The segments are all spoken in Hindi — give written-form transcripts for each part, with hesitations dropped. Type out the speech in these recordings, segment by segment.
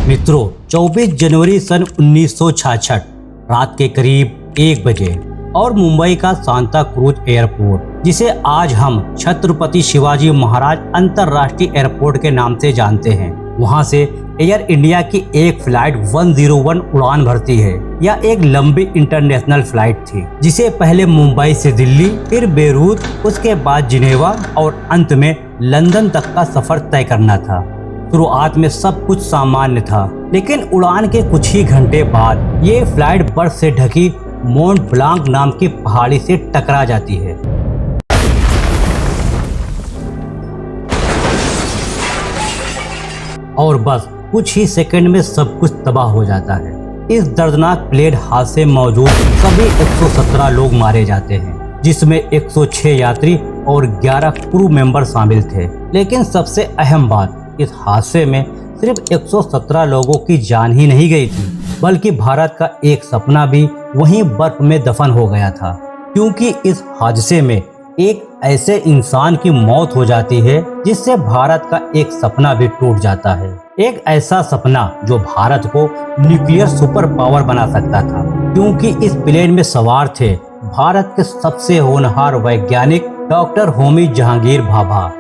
मित्रों, 24 जनवरी सन 1966 रात के करीब 1 बजे और मुंबई का सांता क्रूज एयरपोर्ट, जिसे आज हम छत्रपति शिवाजी महाराज अंतर्राष्ट्रीय एयरपोर्ट के नाम से जानते हैं, वहां से एयर इंडिया की एक फ्लाइट 101 उड़ान भरती है। यह एक लंबी इंटरनेशनल फ्लाइट थी, जिसे पहले मुंबई से दिल्ली, फिर बेरूत, उसके बाद जिनेवा और अंत में लंदन तक का सफर तय करना था। शुरुआत में सब कुछ सामान्य था, लेकिन उड़ान के कुछ ही घंटे बाद ये फ्लाइट बर्फ से ढकी मोंट ब्लांक नाम की पहाड़ी से टकरा जाती है। और बस कुछ ही सेकंड में सब कुछ तबाह हो जाता है। इस दर्दनाक प्लेन हादसे में मौजूद सभी 117 लोग मारे जाते हैं, जिसमें 106 यात्री और 11 क्रू मेंबर शामिल थे। लेकिन सबसे अहम बात, इस हादसे में सिर्फ 117 लोगों की जान ही नहीं गई थी, बल्कि भारत का एक सपना भी वहीं बर्फ में दफन हो गया था। क्योंकि इस हादसे में एक ऐसे इंसान की मौत हो जाती है जिससे भारत का एक सपना भी टूट जाता है। एक ऐसा सपना जो भारत को न्यूक्लियर सुपर पावर बना सकता था, क्योंकि इस प्लेन में सवार थे भारत के सबसे होनहार वैज्ञानिक डॉक्टर होमी जहांगीर भाभा।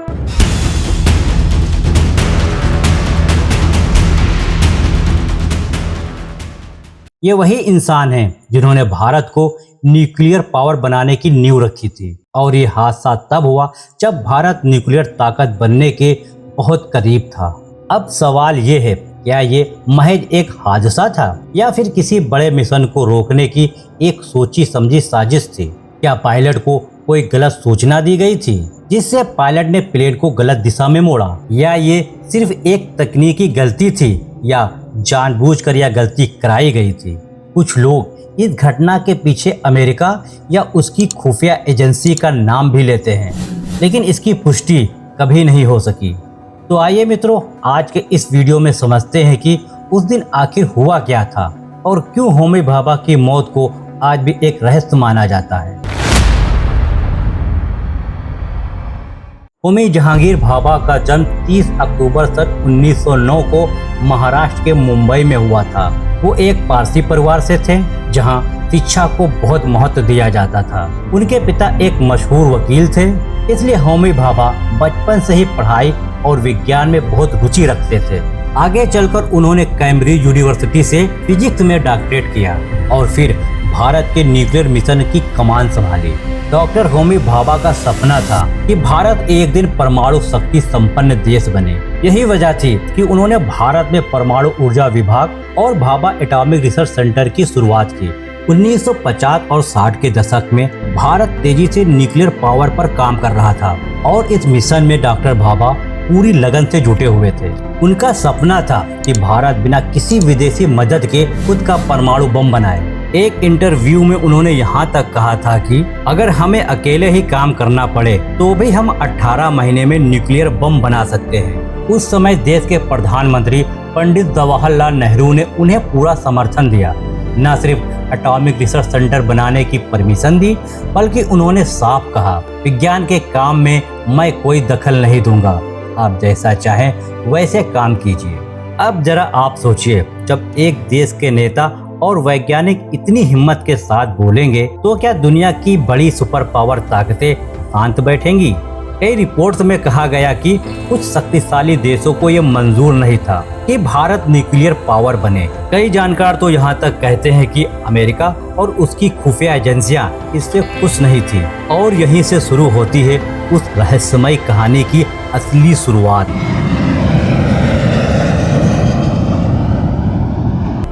ये वही इंसान हैं जिन्होंने भारत को न्यूक्लियर पावर बनाने की नींव रखी थी। और ये हादसा तब हुआ जब भारत न्यूक्लियर ताकत बनने के बहुत करीब था। अब सवाल ये है, क्या ये महज एक हादसा था या फिर किसी बड़े मिशन को रोकने की एक सोची समझी साजिश थी? क्या पायलट को कोई गलत सूचना दी गई थी जिससे पायलट ने प्लेन को गलत दिशा में मोड़ा, या ये सिर्फ एक तकनीकी गलती थी, या जानबूझकर यह गलती कराई गई थी? कुछ लोग इस घटना के पीछे अमेरिका या उसकी खुफिया एजेंसी का नाम भी लेते हैं, लेकिन इसकी पुष्टि कभी नहीं हो सकी। तो आइए मित्रों, आज के इस वीडियो में समझते हैं कि उस दिन आखिर हुआ क्या था और क्यों होमी भाभा की मौत को आज भी एक रहस्य माना जाता है। होमी जहांगीर भाभा का जन्म 30 अक्टूबर सन 1909 को महाराष्ट्र के मुंबई में हुआ था। वो एक पारसी परिवार से थे, जहां शिक्षा को बहुत महत्व दिया जाता था। उनके पिता एक मशहूर वकील थे, इसलिए होमी भाभा बचपन से ही पढ़ाई और विज्ञान में बहुत रुचि रखते थे। आगे चलकर उन्होंने कैम्ब्रिज यूनिवर्सिटी से फिजिक्स में डॉक्टरेट किया और फिर भारत के न्यूक्लियर मिशन की कमान संभाली। डॉक्टर होमी भाभा का सपना था कि भारत एक दिन परमाणु शक्ति संपन्न देश बने। यही वजह थी कि उन्होंने भारत में परमाणु ऊर्जा विभाग और भाभा एटॉमिक रिसर्च सेंटर की शुरुआत की। 1950 और 60 के दशक में भारत तेजी से न्यूक्लियर पावर पर काम कर रहा था और इस मिशन में डॉक्टर भाभा पूरी लगन से जुटे हुए थे। उनका सपना था कि भारत बिना किसी विदेशी मदद के खुद का परमाणु बम बनाए। एक इंटरव्यू में उन्होंने यहाँ तक कहा था कि अगर हमें अकेले ही काम करना पड़े तो भी हम 18 महीने में न्यूक्लियर बम बना सकते हैं। उस समय देश के प्रधानमंत्री पंडित जवाहरलाल नेहरू ने उन्हें पूरा समर्थन दिया। न सिर्फ एटॉमिक रिसर्च सेंटर बनाने की परमिशन दी, बल्कि उन्होंने साफ कहा, विज्ञान के काम में मैं कोई दखल नहीं दूंगा, आप जैसा चाहें वैसे काम कीजिए। अब जरा आप सोचिए, जब एक देश के नेता और वैज्ञानिक इतनी हिम्मत के साथ बोलेंगे तो क्या दुनिया की बड़ी सुपर पावर ताकतें शांत बैठेंगी? कई रिपोर्ट्स में कहा गया कि कुछ शक्तिशाली देशों को यह मंजूर नहीं था कि भारत न्यूक्लियर पावर बने। कई जानकार तो यहाँ तक कहते हैं कि अमेरिका और उसकी खुफिया एजेंसियां इससे खुश नहीं थी। और यहीं से शुरू होती है उस रहस्यमय कहानी की असली शुरुआत।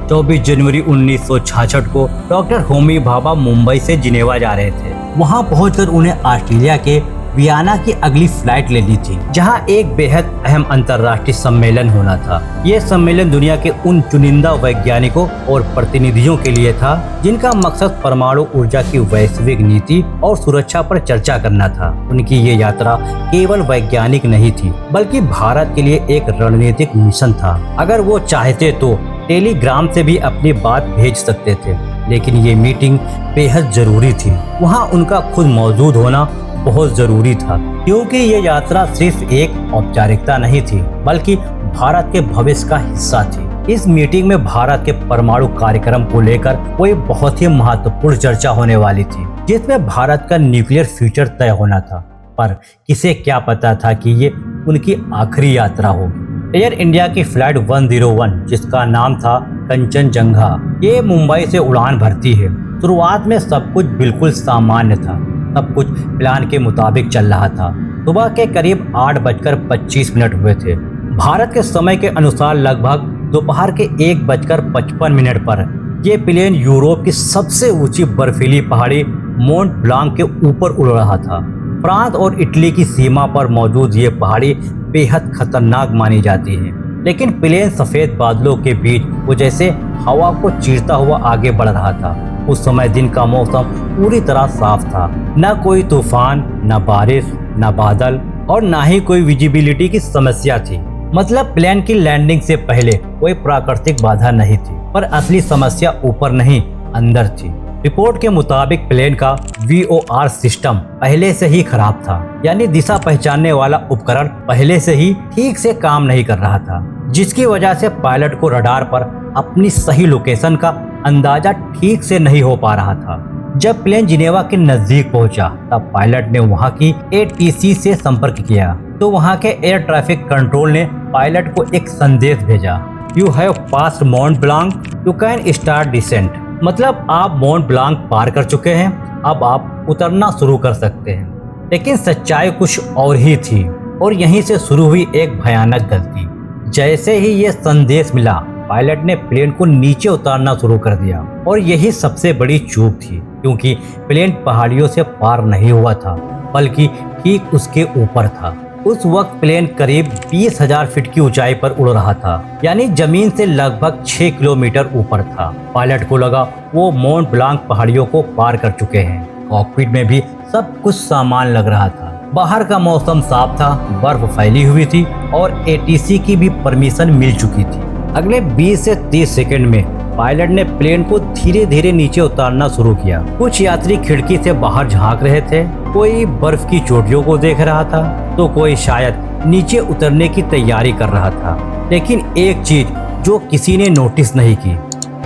24 जनवरी 1966 को डॉक्टर होमी भाभा मुंबई से जिनेवा जा रहे थे। वहां पहुंचकर उन्हें ऑस्ट्रेलिया के वियना की अगली फ्लाइट लेनी थी, जहां एक बेहद अहम अंतर्राष्ट्रीय सम्मेलन होना था। ये सम्मेलन दुनिया के उन चुनिंदा वैज्ञानिकों और प्रतिनिधियों के लिए था जिनका मकसद परमाणु ऊर्जा की वैश्विक नीति और सुरक्षा पर चर्चा करना था। उनकी ये यात्रा केवल वैज्ञानिक नहीं थी, बल्कि भारत के लिए एक रणनीतिक मिशन था। अगर वो चाहते तो टेलीग्राम से भी अपनी बात भेज सकते थे, लेकिन ये मीटिंग बेहद जरूरी थी। वहाँ उनका खुद मौजूद होना बहुत जरूरी था, क्योंकि ये यात्रा सिर्फ एक औपचारिकता नहीं थी, बल्कि भारत के भविष्य का हिस्सा थी। इस मीटिंग में भारत के परमाणु कार्यक्रम को लेकर कोई बहुत ही महत्वपूर्ण चर्चा होने वाली थी, जिसमें भारत का न्यूक्लियर फ्यूचर तय होना था। पर किसे क्या पता था कि ये उनकी आखिरी यात्रा होगी। एयर इंडिया की फ्लाइट 101, जिसका नाम था कंचनजंगा, ये मुंबई से उड़ान भरती है। शुरुआत में सब कुछ बिल्कुल सामान्य था, सब कुछ प्लान के मुताबिक चल रहा था। सुबह के करीब 8:25 हुए थे। भारत के समय के अनुसार लगभग दोपहर के 1:55 पर यह प्लेन यूरोप की सबसे ऊंची बर्फीली पहाड़ी मोंट ब्लांक के ऊपर उड़ रहा था। फ्रांस और इटली की सीमा पर मौजूद ये पहाड़ी बेहद खतरनाक मानी जाती है, लेकिन प्लेन सफेद बादलों के बीच वो जैसे हवा को चीरता हुआ आगे बढ़ रहा था। उस समय दिन का मौसम पूरी तरह साफ था, न कोई तूफान, न बारिश, न बादल और न ही कोई विजिबिलिटी की समस्या थी। मतलब प्लेन की लैंडिंग से पहले कोई प्राकृतिक बाधा नहीं थी, पर असली समस्या ऊपर नहीं अंदर थी। रिपोर्ट के मुताबिक प्लेन का VOR सिस्टम पहले से ही खराब था, यानी दिशा पहचानने वाला उपकरण पहले से ही ठीक से काम नहीं कर रहा था, जिसकी वजह से पायलट को रडार पर अपनी सही लोकेशन का अंदाजा ठीक से नहीं हो पा रहा था। जब प्लेन जिनेवा के नजदीक पहुंचा, तब पायलट ने वहां की ATC से संपर्क किया, तो वहां के एयर ट्रैफिक कंट्रोल ने पायलट को एक संदेश भेजा, you have passed Mount Blanc, you can start descent. मतलब आप माउंट ब्लांक पार कर चुके हैं, अब आप उतरना शुरू कर सकते हैं। लेकिन सच्चाई कुछ और ही थी, और यहीं से शुरू हुई एक भयानक गलती। जैसे ही ये संदेश मिला, पायलट ने प्लेन को नीचे उतारना शुरू कर दिया, और यही सबसे बड़ी चूक थी, क्योंकि प्लेन पहाड़ियों से पार नहीं हुआ था, बल्कि ठीक उसके ऊपर था। उस वक्त प्लेन करीब 20,000 फीट की ऊंचाई पर उड़ रहा था, यानी जमीन से लगभग 6 किलोमीटर ऊपर था। पायलट को लगा वो माउंट ब्लांक पहाड़ियों को पार कर चुके हैं। कॉकपिट में भी सब कुछ सामान लग रहा था। बाहर का मौसम साफ था, बर्फ फैली हुई थी और ATC की भी परमिशन मिल चुकी थी। अगले 20 से 30 सेकंड में पायलट ने प्लेन को धीरे धीरे नीचे उतारना शुरू किया। कुछ यात्री खिड़की से बाहर झांक रहे थे, कोई बर्फ की चोटियों को देख रहा था, तो कोई शायद नीचे उतरने की तैयारी कर रहा था। लेकिन एक चीज जो किसी ने नोटिस नहीं की,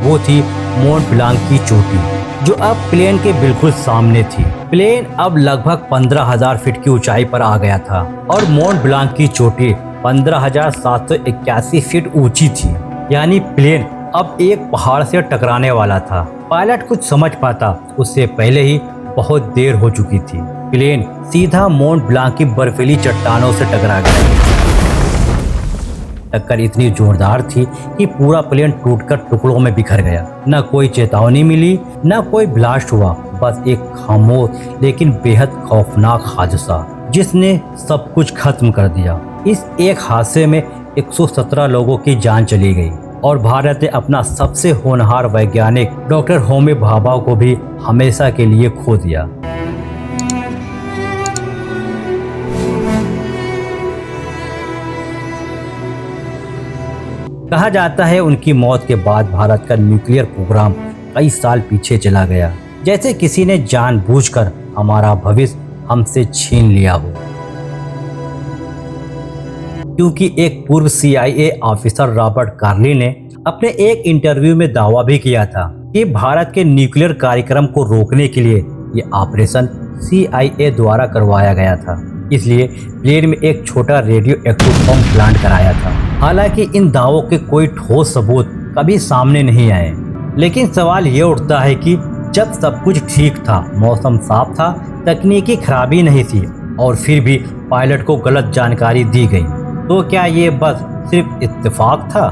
वो थी माउंट ब्लांक की चोटी, जो अब प्लेन के बिल्कुल सामने थी। प्लेन अब लगभग 15,000 फीट की ऊंचाई पर आ गया था, और माउंट ब्लांक की चोटी 15,781 फीट ऊंची थी, यानी प्लेन अब एक पहाड़ से टकराने वाला था। पायलट कुछ समझ पाता उससे पहले ही बहुत देर हो चुकी थी। प्लेन सीधा माउंट ब्लांक की बर्फीली चट्टानों से टकरा गया। टक्कर इतनी जोरदार थी कि पूरा प्लेन टूटकर टुकड़ों में बिखर गया। न कोई चेतावनी मिली, न कोई ब्लास्ट हुआ, बस एक खामोश लेकिन बेहद खौफनाक हादसा, जिसने सब कुछ खत्म कर दिया। इस एक हादसे में 117 लोगों की जान चली गई, और भारत ने अपना सबसे होनहार वैज्ञानिक डॉक्टर होमी भाभा को भी हमेशा के लिए खो दिया। कहा जाता है उनकी मौत के बाद भारत का न्यूक्लियर प्रोग्राम कई साल पीछे चला गया, जैसे किसी ने जानबूझकर हमारा भविष्य हमसे छीन लिया हो। क्योंकि एक पूर्व CIA ऑफिसर रॉबर्ट कार्ली ने अपने एक इंटरव्यू में दावा भी किया था कि भारत के न्यूक्लियर कार्यक्रम को रोकने के लिए ये ऑपरेशन CIA द्वारा करवाया गया था। इसलिए प्लेन में एक छोटा रेडियो एक्टिव बम प्लांट कराया था। हालांकि इन दावों के कोई ठोस सबूत कभी सामने नहीं आए, लेकिन सवाल ये उठता है कि जब सब कुछ ठीक था, मौसम साफ था, तकनीकी खराबी नहीं थी, और फिर भी पायलट को गलत जानकारी दी गई, तो क्या ये बस सिर्फ इत्तेफाक था?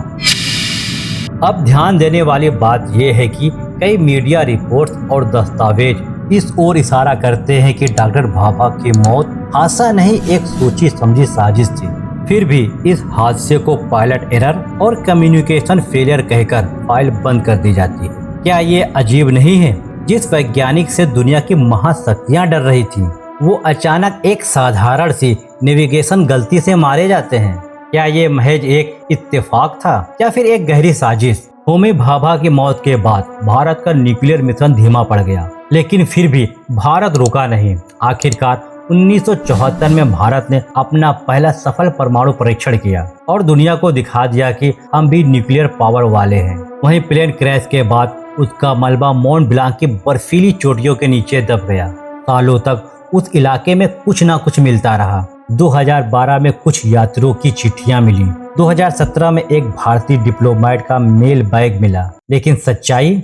अब ध्यान देने वाली बात यह है कि कई मीडिया रिपोर्ट्स और दस्तावेज इस ओर इशारा करते हैं कि डॉक्टर भाभा की मौत हादसा नहीं, एक सोची समझी साजिश थी। फिर भी इस हादसे को पायलट एरर और कम्युनिकेशन फेलियर कहकर फाइल बंद कर दी जाती है। क्या ये अजीब नहीं है? जिस वैज्ञानिक से दुनिया की महाशक्तियां डर रही थी, वो अचानक एक साधारण सी नेविगेशन गलती से मारे जाते हैं। क्या ये महज एक इत्तेफाक था या फिर एक गहरी साजिश? होमी भाभा की मौत के बाद भारत का न्यूक्लियर मिशन धीमा पड़ गया, लेकिन फिर भी भारत रुका नहीं। आखिरकार 1974 में भारत ने अपना पहला सफल परमाणु परीक्षण किया और दुनिया को दिखा दिया कि हम भी न्यूक्लियर पावर वाले हैं। वहीं प्लेन क्रैश के बाद उसका मलबा मोंट ब्लांक की बर्फीली चोटियों के नीचे दब गया। सालों तक उस इलाके में कुछ ना कुछ मिलता रहा। 2012 में कुछ यात्रियों की चिट्ठियां मिली। 2017 में एक भारतीय डिप्लोमेट का मेल बैग मिला, लेकिन सच्चाई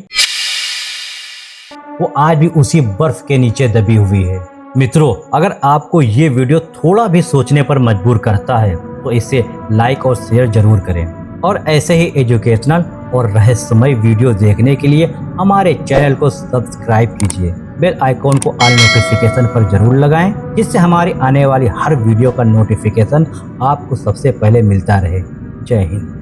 वो आज भी उसी बर्फ के नीचे दबी हुई है। मित्रों, अगर आपको ये वीडियो थोड़ा भी सोचने पर मजबूर करता है तो इसे लाइक और शेयर जरूर करें और ऐसे ही एजुकेशनल और रहस्यमय वीडियो देखने के लिए हमारे चैनल को सब्सक्राइब कीजिए। बेल आइकॉन को ऑल नोटिफिकेशन पर जरूर लगाएं, जिससे हमारी आने वाली हर वीडियो का नोटिफिकेशन आपको सबसे पहले मिलता रहे। जय हिंद।